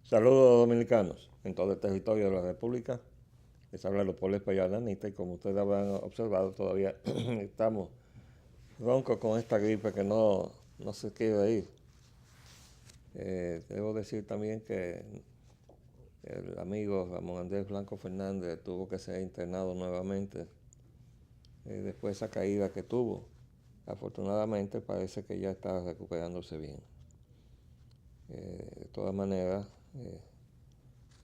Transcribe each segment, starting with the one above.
Saludos dominicanos en todo el territorio de la República. Les habla Leopoldo Espaillat y como ustedes habrán observado todavía estamos roncos con esta gripe que no se quiere ir. Debo decir también que el amigo Ramón Andrés Blanco Fernández tuvo que ser internado nuevamente después de esa caída que tuvo. Afortunadamente parece que ya está recuperándose bien. De todas maneras,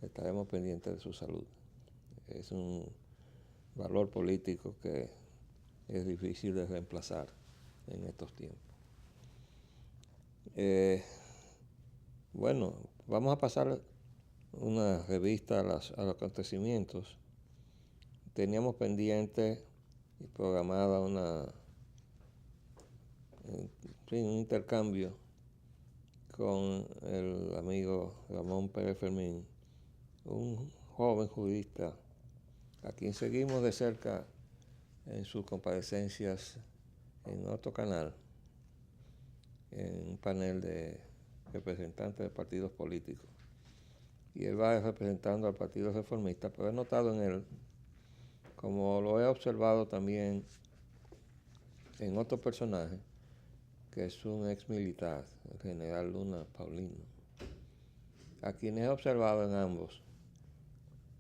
estaremos pendientes de su salud. Es un valor político que es difícil de reemplazar en estos tiempos. Bueno, vamos a pasar una revista a los acontecimientos. Teníamos pendiente y programada un intercambio con el amigo Ramón Pérez Fermín, un joven jurista a quien seguimos de cerca en sus comparecencias en otro canal, en un panel de representantes de partidos políticos. Y él va representando al Partido Reformista, pero he notado en él, como lo he observado también en otro personaje, que es un ex militar, el general Luna Paulino, a quienes he observado en ambos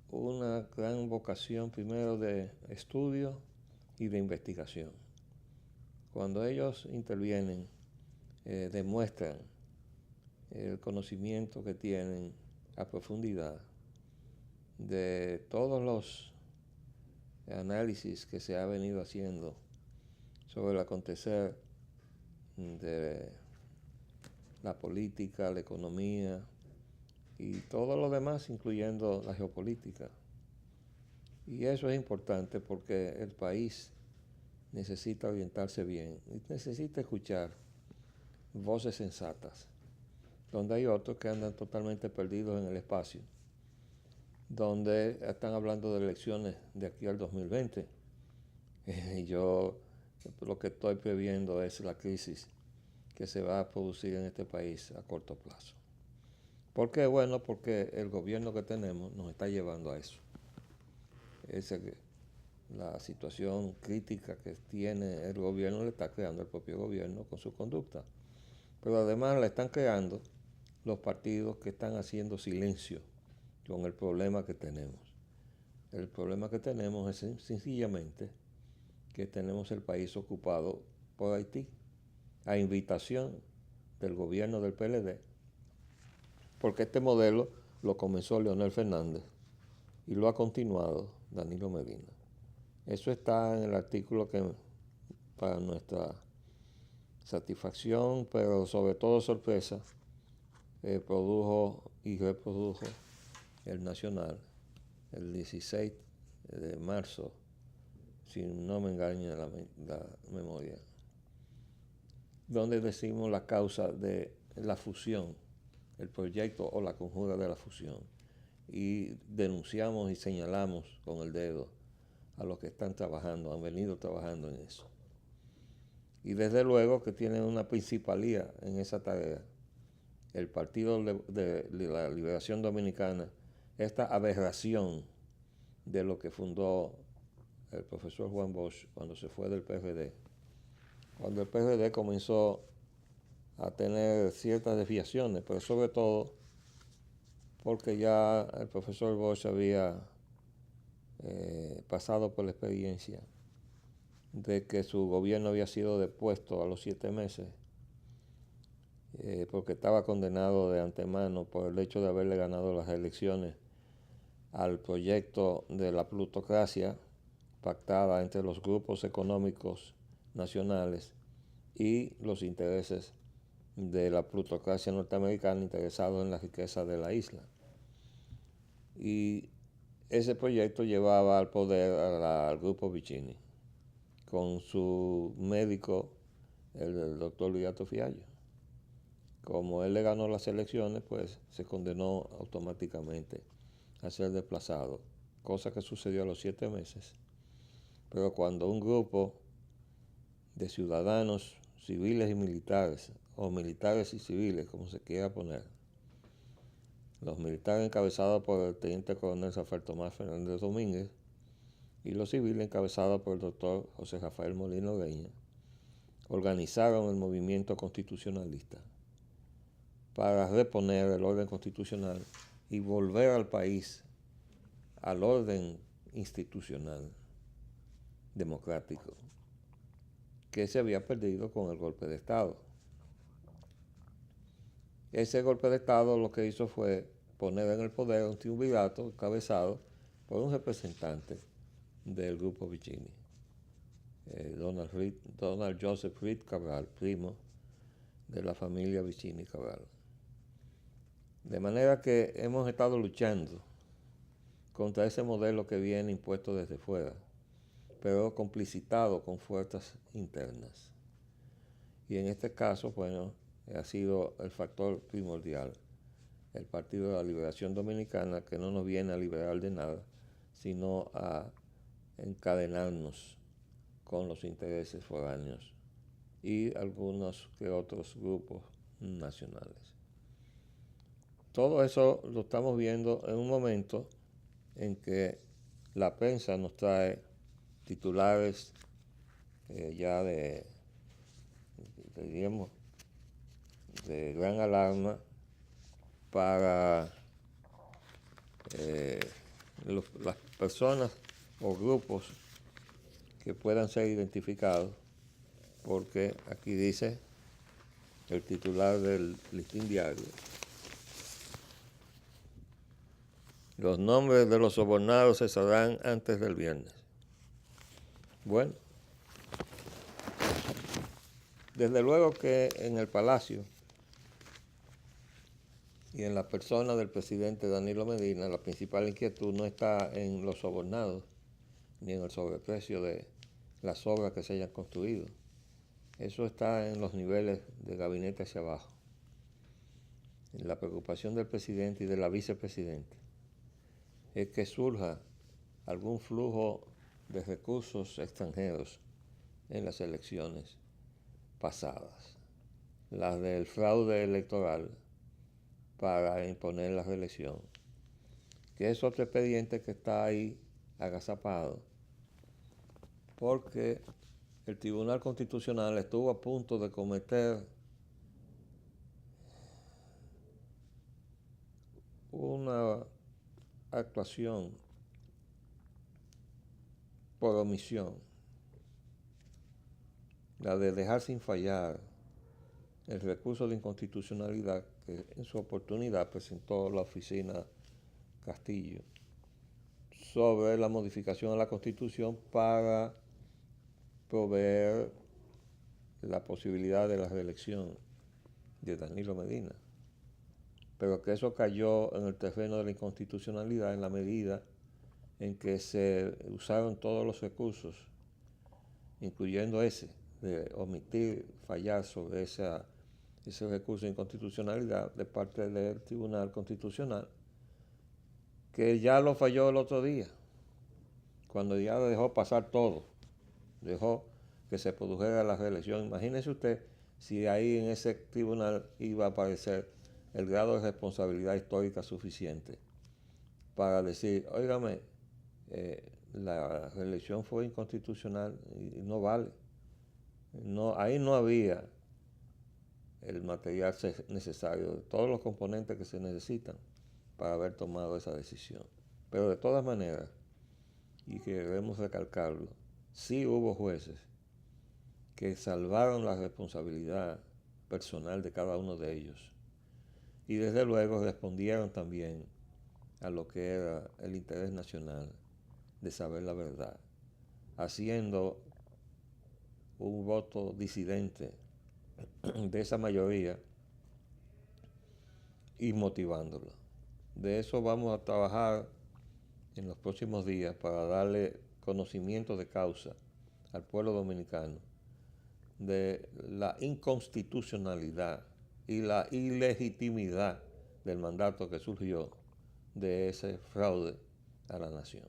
una gran vocación primero de estudio y de investigación. Cuando ellos intervienen, demuestran el conocimiento que tienen a profundidad de todos los análisis que se ha venido haciendo sobre el acontecer de la política, la economía y todo lo demás, incluyendo la geopolítica. Y eso es importante porque el país necesita orientarse bien y necesita escuchar voces sensatas, donde hay otros que andan totalmente perdidos en el espacio, donde están hablando de elecciones de aquí al 2020. Y yo lo que estoy previendo es la crisis que se va a producir en este país a corto plazo. ¿Por qué? Bueno, porque el gobierno que tenemos nos está llevando a eso. La situación crítica que tiene el gobierno le está creando el propio gobierno con su conducta. Pero además la están creando los partidos que están haciendo silencio con el problema que tenemos. El problema que tenemos es sencillamente que tenemos el país ocupado por Haití, a invitación del gobierno del PLD, porque este modelo lo comenzó Leonel Fernández y lo ha continuado Danilo Medina. Eso está en el artículo que, para nuestra satisfacción, pero sobre todo sorpresa, produjo y reprodujo el Nacional el 16 de marzo, si no me engaña la memoria, donde decimos la causa de la fusión, el proyecto o la conjura de la fusión, y denunciamos y señalamos con el dedo a los que están trabajando, han venido trabajando en eso. Y desde luego que tienen una principalía en esa tarea. El Partido de la Liberación Dominicana, esta aberración de lo que fundó el profesor Juan Bosch cuando se fue del PRD. Cuando el PRD comenzó a tener ciertas desviaciones, pero sobre todo porque ya el profesor Bosch había pasado por la experiencia de que su gobierno había sido depuesto a los 7 meses porque estaba condenado de antemano por el hecho de haberle ganado las elecciones al proyecto de la plutocracia pactada entre los grupos económicos nacionales y los intereses de la plutocracia norteamericana interesados en la riqueza de la isla. Y ese proyecto llevaba al poder al grupo Vicini, con su médico, el doctor Liato Fiallo. Como él le ganó las elecciones, pues se condenó automáticamente a ser desplazado, cosa que sucedió a los 7 meses. Pero cuando un grupo de ciudadanos civiles y militares, o militares y civiles, como se quiera poner, los militares encabezados por el teniente coronel Rafael Tomás Fernández Domínguez y los civiles encabezados por el doctor José Rafael Molina Ureña, organizaron el movimiento constitucionalista para reponer el orden constitucional y volver al país al orden institucional democrático que se había perdido con el golpe de Estado. Ese golpe de Estado lo que hizo fue poner en el poder un triunvirato encabezado por un representante del grupo Vicini, Donald Joseph Reed Cabral, primo de la familia Vicini Cabral. De manera que hemos estado luchando contra ese modelo que viene impuesto desde fuera, pero complicitado con fuerzas internas. Y en este caso, bueno, ha sido el factor primordial, el Partido de la Liberación Dominicana, que no nos viene a liberar de nada, sino a encadenarnos con los intereses foráneos y algunos que otros grupos nacionales. Todo eso lo estamos viendo en un momento en que la prensa nos trae titulares ya diríamos, de gran alarma para las personas o grupos que puedan ser identificados, porque aquí dice el titular del Listín Diario: los nombres de los sobornados se sabrán antes del viernes. Bueno, desde luego que en el Palacio y en la persona del presidente Danilo Medina, la principal inquietud no está en los sobornados ni en el sobreprecio de las obras que se hayan construido. Eso está en los niveles de gabinete hacia abajo. La preocupación del presidente y de la vicepresidenta es que surja algún flujo de recursos extranjeros en las elecciones pasadas, las del fraude electoral para imponer la reelección, que es otro expediente que está ahí agazapado, porque el Tribunal Constitucional estuvo a punto de cometer una actuación por omisión, la de dejar sin fallar el recurso de inconstitucionalidad que en su oportunidad presentó la oficina Castillo sobre la modificación a la Constitución para proveer la posibilidad de la reelección de Danilo Medina, pero que eso cayó en el terreno de la inconstitucionalidad en la medida en que se usaron todos los recursos, incluyendo ese, de omitir, fallar sobre ese recurso de inconstitucionalidad de parte del Tribunal Constitucional, que ya lo falló el otro día, cuando ya dejó pasar todo, dejó que se produjera la reelección. Imagínese usted si ahí en ese tribunal iba a aparecer el grado de responsabilidad histórica suficiente para decir, óigame, la reelección fue inconstitucional y no vale. No, ahí no había el material necesario, todos los componentes que se necesitan para haber tomado esa decisión. Pero de todas maneras, y queremos recalcarlo, sí hubo jueces que salvaron la responsabilidad personal de cada uno de ellos y desde luego respondieron también a lo que era el interés nacional de saber la verdad, haciendo un voto disidente de esa mayoría y motivándolo. De eso vamos a trabajar en los próximos días para darle conocimiento de causa al pueblo dominicano de la inconstitucionalidad y la ilegitimidad del mandato que surgió de ese fraude a la nación.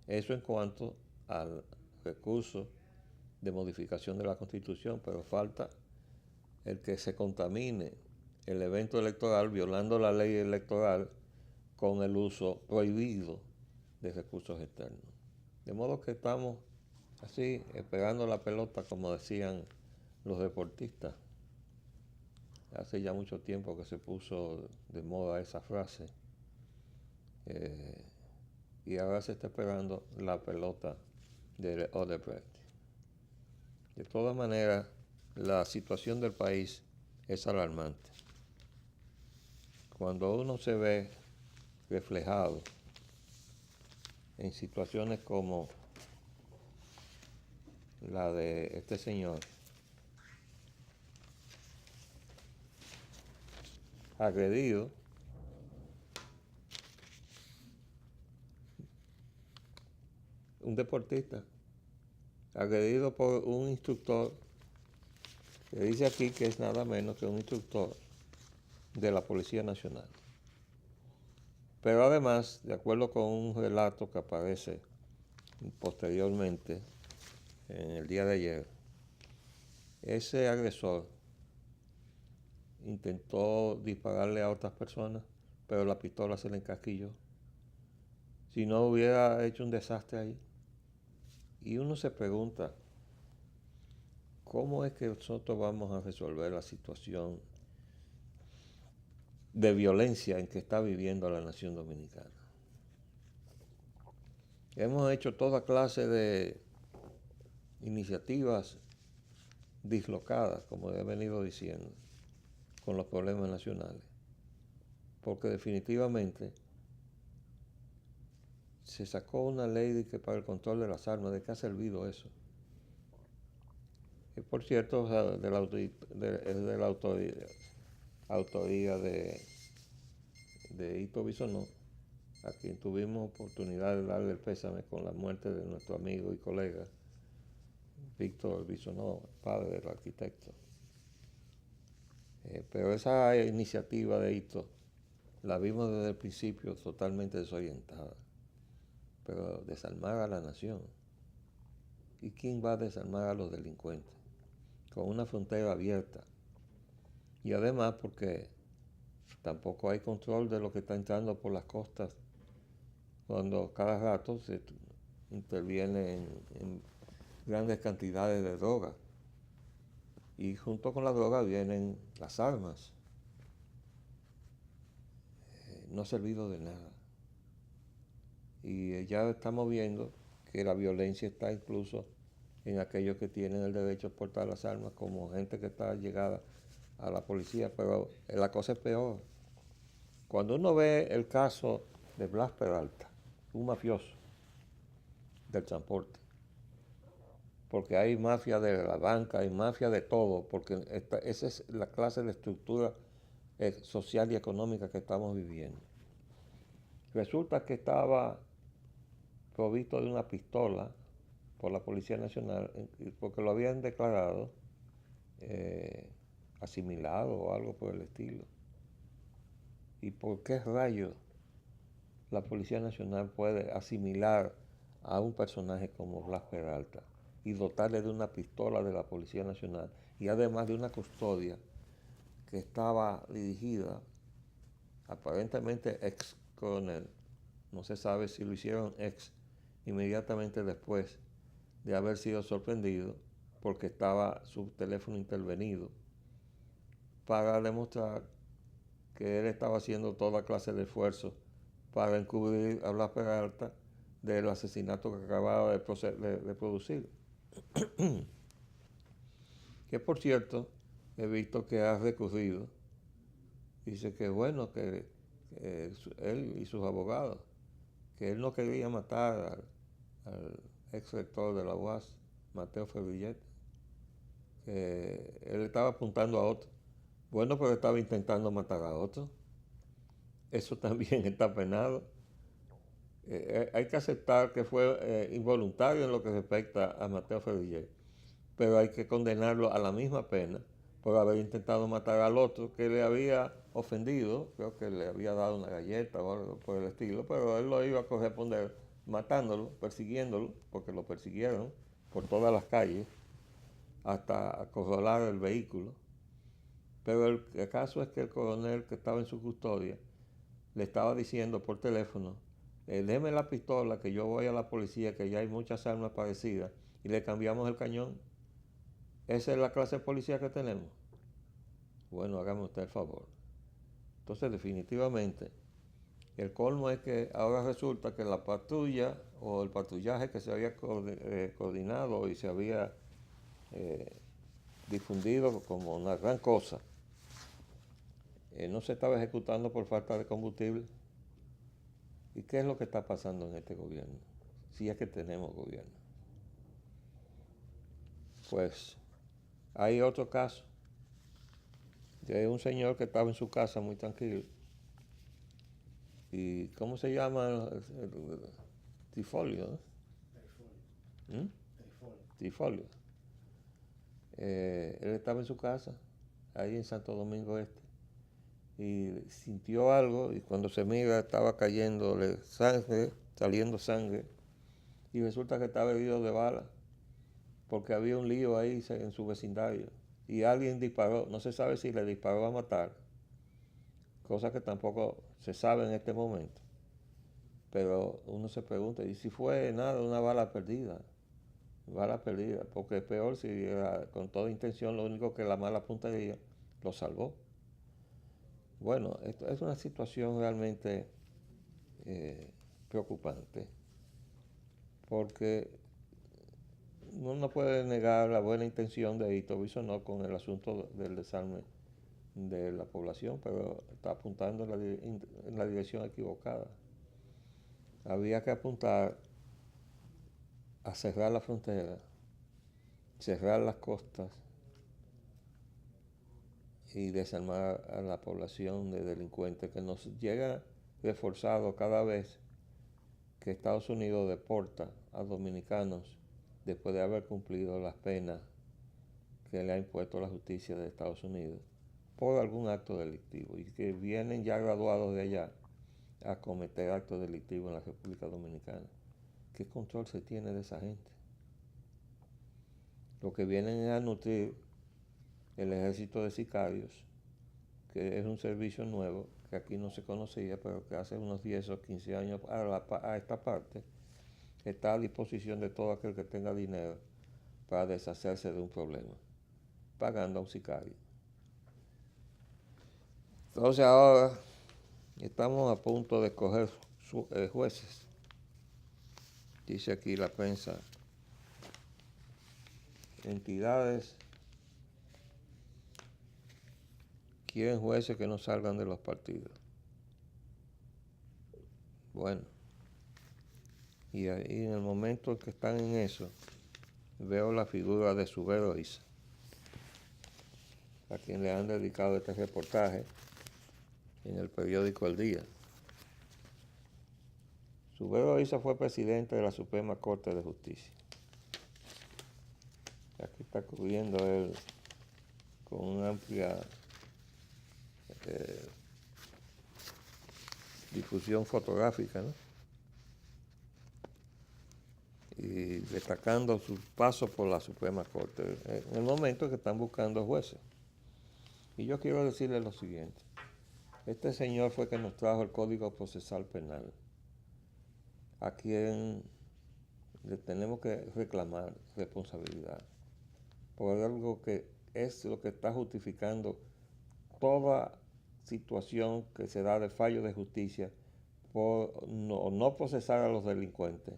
Eso en cuanto al recurso de modificación de la Constitución, pero falta el que se contamine el evento electoral violando la ley electoral con el uso prohibido de recursos externos. De modo que estamos así, pegando la pelota, como decían los deportistas. Hace ya mucho tiempo que se puso de moda esa frase. Y ahora se está pegando la pelota de Odebrecht. De todas maneras, la situación del país es alarmante. Cuando uno se ve reflejado en situaciones como la de este señor, agredido, un deportista, agredido por un instructor, que dice aquí que es nada menos que un instructor de la Policía Nacional. Pero además, de acuerdo con un relato que aparece posteriormente, en el día de ayer, ese agresor intentó dispararle a otras personas, pero la pistola se le encasquilló. Si no, hubiera hecho un desastre ahí. Y uno se pregunta, ¿cómo es que nosotros vamos a resolver la situación de violencia en que está viviendo la nación dominicana? Hemos hecho toda clase de iniciativas dislocadas, como he venido diciendo, con los problemas nacionales, porque definitivamente se sacó una ley para el control de las armas. ¿De qué ha servido eso? Y por cierto, o sea, es de la autoría de Hito Bisonó, a quien tuvimos oportunidad de darle el pésame con la muerte de nuestro amigo y colega Víctor Bisonó, padre del arquitecto. Pero esa iniciativa de Hito la vimos desde el principio totalmente desorientada. Pero desarmar a la nación. ¿Y quién va a desarmar a los delincuentes? Con una frontera abierta. Y además porque tampoco hay control de lo que está entrando por las costas, cuando cada rato se interviene en grandes cantidades de droga. Y junto con la droga vienen las armas. No ha servido de nada. Y ya estamos viendo que la violencia está incluso en aquellos que tienen el derecho a portar las armas, como gente que está llegada a la policía, pero la cosa es peor. Cuando uno ve el caso de Blas Peralta, un mafioso del transporte, porque hay mafia de la banca, hay mafia de todo, porque esa es la clase de estructura social y económica que estamos viviendo. Resulta que estaba provisto de una pistola por la Policía Nacional, porque lo habían declarado asimilado o algo por el estilo. ¿Y por qué rayos la Policía Nacional puede asimilar a un personaje como Blas Peralta y dotarle de una pistola de la Policía Nacional y además de una custodia que estaba dirigida aparentemente ex coronel? No se sabe si lo hicieron ex inmediatamente después de haber sido sorprendido, porque estaba su teléfono intervenido, para demostrar que él estaba haciendo toda clase de esfuerzos para encubrir a Blas Peralta del asesinato que acababa de producir. Que por cierto, he visto que ha recurrido. Dice que bueno, que él y sus abogados, que él no quería matar al ex rector de la UAS, Mateo Ferrillet, que él estaba apuntando a otro. Bueno, pero estaba intentando matar a otro. Eso también está penado. Hay que aceptar que fue involuntario en lo que respecta a Mateo Ferrillet, pero hay que condenarlo a la misma pena por haber intentado matar al otro que le había ofendido. Creo que le había dado una galleta o algo por el estilo, pero él lo iba a corresponder matándolo, persiguiéndolo, porque lo persiguieron por todas las calles hasta acorralar el vehículo. Pero el caso es que el coronel que estaba en su custodia le estaba diciendo por teléfono, deme la pistola que yo voy a la policía, que ya hay muchas armas parecidas, y le cambiamos el cañón. Esa es la clase de policía que tenemos. Bueno, hágame usted el favor. Entonces, definitivamente, el colmo es que ahora resulta que la patrulla o el patrullaje que se había coordinado y se había difundido como una gran cosa, no se estaba ejecutando por falta de combustible. ¿Y qué es lo que está pasando en este gobierno? Si es que tenemos gobierno. Pues hay otro caso de un señor que estaba en su casa muy tranquilo. ¿Y cómo se llama? Tifolio, ¿no? Tifolio. Él estaba en su casa, ahí en Santo Domingo Este, y sintió algo, y cuando se mira estaba cayéndole sangre, saliendo sangre, y resulta que estaba herido de bala, porque había un lío ahí en su vecindario, y alguien disparó, no se sabe si le disparó a matar, cosa que tampoco se sabe en este momento, pero uno se pregunta, ¿y si fue nada, una bala perdida? Bala perdida, porque es peor si era con toda intención, lo único que la mala puntería lo salvó. Bueno, esto es una situación realmente preocupante, porque uno no puede negar la buena intención de Hito Bisonó con el asunto del desarme de la población, pero está apuntando en la dirección equivocada. Había que apuntar a cerrar la frontera, cerrar las costas y desarmar a la población de delincuentes que nos llega reforzado cada vez que Estados Unidos deporta a dominicanos después de haber cumplido las penas que le ha impuesto la justicia de Estados Unidos por algún acto delictivo y que vienen ya graduados de allá a cometer actos delictivos en la República Dominicana. ¿Qué control se tiene de esa gente? Lo que vienen es a nutrir el ejército de sicarios, que es un servicio nuevo que aquí no se conocía, pero que hace unos 10 o 15 años a esta parte está a disposición de todo aquel que tenga dinero para deshacerse de un problema, pagando a un sicario. Entonces ahora estamos a punto de escoger jueces. Dice aquí la prensa, entidades quieren jueces que no salgan de los partidos. Bueno, y ahí en el momento en que están en eso, veo la figura de Subero Isa, a quien le han dedicado este reportaje en el periódico El Día. Subero Isa fue presidente de la Suprema Corte de Justicia. Aquí está cubriendo él con una amplia difusión fotográfica, ¿no? Y destacando sus pasos por la Suprema Corte en el momento que están buscando jueces. Y yo quiero decirles lo siguiente. Este señor fue que nos trajo el Código Procesal Penal, a quien le tenemos que reclamar responsabilidad por algo que es lo que está justificando toda situación que se da de fallo de justicia por no procesar a los delincuentes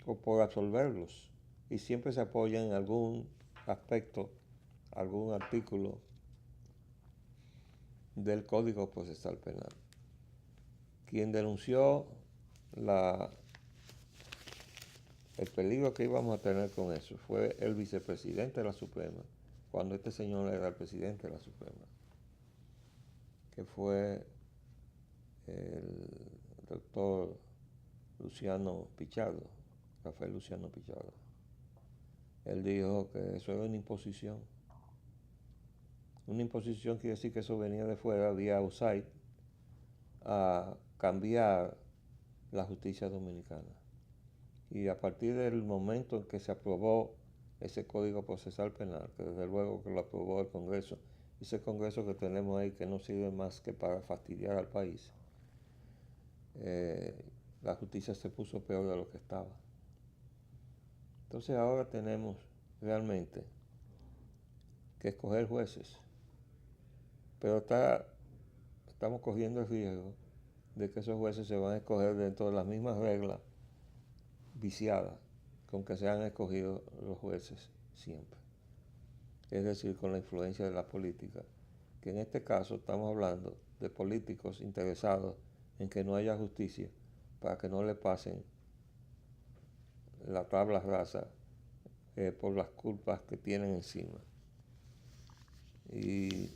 o por absolverlos, y siempre se apoya en algún aspecto, algún artículo del Código Procesal Penal. Quien denunció el peligro que íbamos a tener con eso fue el vicepresidente de la Suprema, cuando este señor era el presidente de la Suprema, que fue el doctor Luciano Pichardo, Rafael Luciano Pichardo. Él dijo que eso era una imposición. Una imposición quiere decir que eso venía de fuera, vía USAID, a cambiar la justicia dominicana. Y a partir del momento en que se aprobó ese Código Procesal Penal, que desde luego que lo aprobó el Congreso ese Congreso que tenemos ahí que no sirve más que para fastidiar al país, la justicia se puso peor de lo que estaba. Entonces ahora tenemos realmente que escoger jueces, pero estamos corriendo el riesgo de que esos jueces se van a escoger dentro de las mismas reglas viciadas con que se han escogido los jueces siempre. Es decir, con la influencia de la política, que en este caso estamos hablando de políticos interesados en que no haya justicia para que no le pasen la tabla rasa por las culpas que tienen encima. Y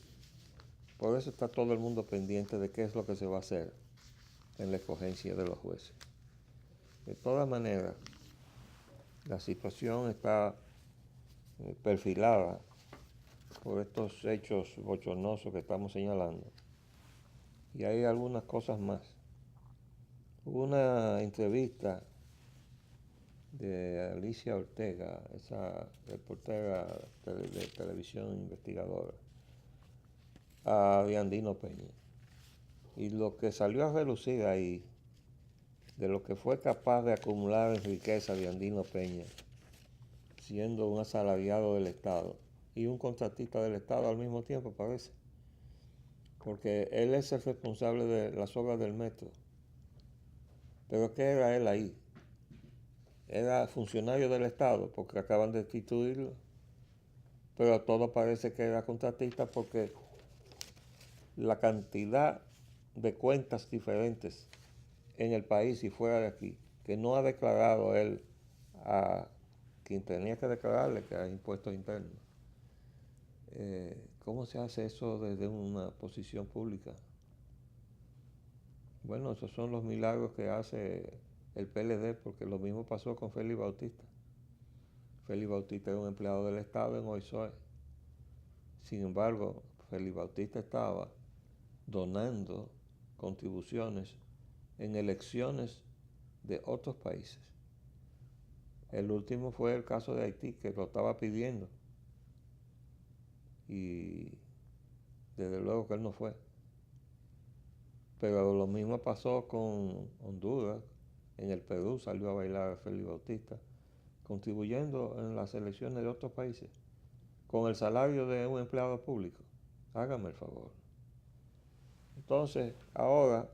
por eso está todo el mundo pendiente de qué es lo que se va a hacer en la escogencia de los jueces. De todas maneras, la situación está perfilada por estos hechos bochornosos que estamos señalando. Y hay algunas cosas más. Hubo una entrevista de Alicia Ortega, esa reportera de televisión investigadora, a Diandino Peña. Y lo que salió a relucir ahí, de lo que fue capaz de acumular en riqueza Diandino Peña, siendo un asalariado del Estado y un contratista del Estado al mismo tiempo, parece. Porque él es el responsable de las obras del metro. Pero ¿qué era él ahí? Era funcionario del Estado, porque acaban de destituirlo. Pero todo parece que era contratista porque la cantidad de cuentas diferentes en el país y fuera de aquí, que no ha declarado él a quien tenía que declararle, que hay impuestos internos. ¿Cómo se hace eso desde una posición pública? Bueno, esos son los milagros que hace el PLD, porque lo mismo pasó con Félix Bautista. Félix Bautista era un empleado del Estado en OISOE. Sin embargo, Félix Bautista estaba donando contribuciones en elecciones de otros países. El último fue el caso de Haití, que lo estaba pidiendo. Y desde luego que él no fue. Pero lo mismo pasó con Honduras. En el Perú salió a bailar Félix Bautista, contribuyendo en las elecciones de otros países, con el salario de un empleado público. Hágame el favor. Entonces, ahora,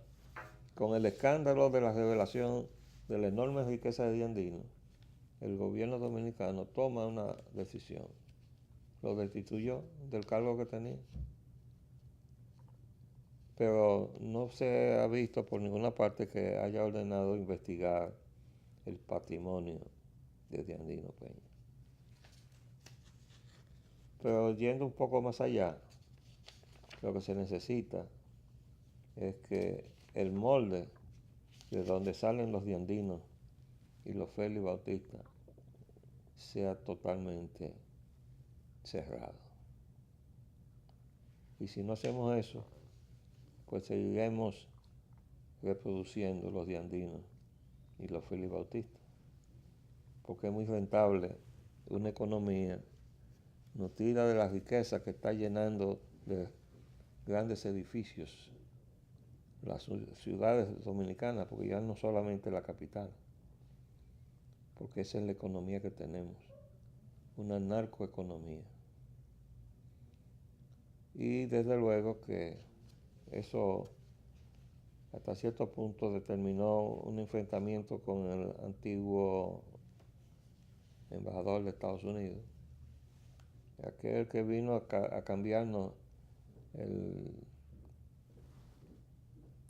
con el escándalo de la revelación de la enorme riqueza de Diandino, el gobierno dominicano toma una decisión. Lo destituyó del cargo que tenía. Pero no se ha visto por ninguna parte que haya ordenado investigar el patrimonio de Diandino Peña. Pero yendo un poco más allá, lo que se necesita es que el molde de donde salen los diandinos y los Félix Bautista sea totalmente cerrado. Y si no hacemos eso, pues seguiremos reproduciendo los diandinos y los Félix Bautista, porque es muy rentable una economía nutrida de la riqueza que está llenando de grandes edificios las ciudades dominicanas, porque ya no solamente la capital, porque esa es la economía que tenemos, una narcoeconomía. Y desde luego que eso hasta cierto punto determinó un enfrentamiento con el antiguo embajador de Estados Unidos, aquel que vino a cambiarnos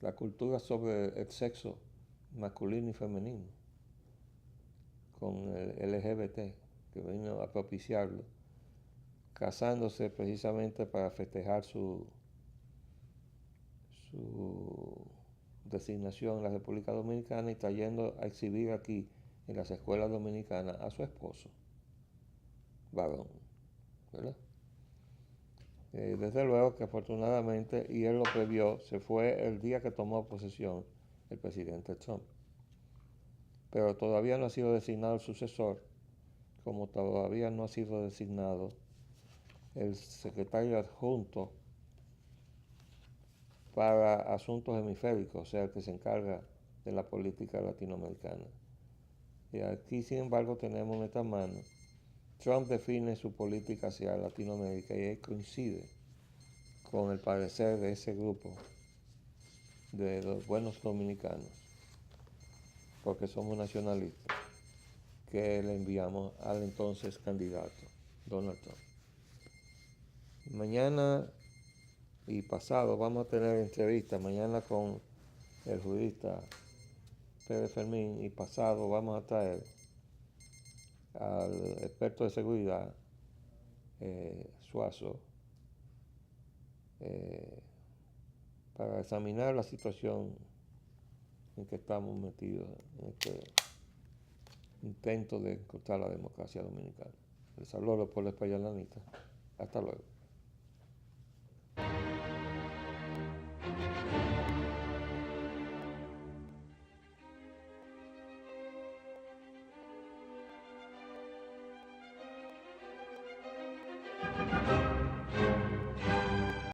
la cultura sobre el sexo masculino y femenino, con el LGBT, que vino a propiciarlo, casándose precisamente para festejar su designación en la República Dominicana y trayendo a exhibir aquí en las escuelas dominicanas a su esposo, varón, ¿verdad? Desde luego que afortunadamente, y él lo previó, se fue el día que tomó posesión el presidente Trump. Pero todavía no ha sido designado el sucesor, como todavía no ha sido designado el secretario adjunto para asuntos hemisféricos, o sea, el que se encarga de la política latinoamericana. Y aquí, sin embargo, tenemos en nuestras manos, Trump define su política hacia Latinoamérica y ahí coincide con el parecer de ese grupo de los buenos dominicanos, porque somos nacionalistas, que le enviamos al entonces candidato, Donald Trump. Mañana y pasado vamos a tener entrevistas, mañana con el jurista Pérez Fermín y pasado vamos a traer al experto de seguridad, Suazo, para examinar la situación en que estamos metidos en este intento de encontrar la democracia dominicana. Les saludo por la Españolanita. Hasta luego.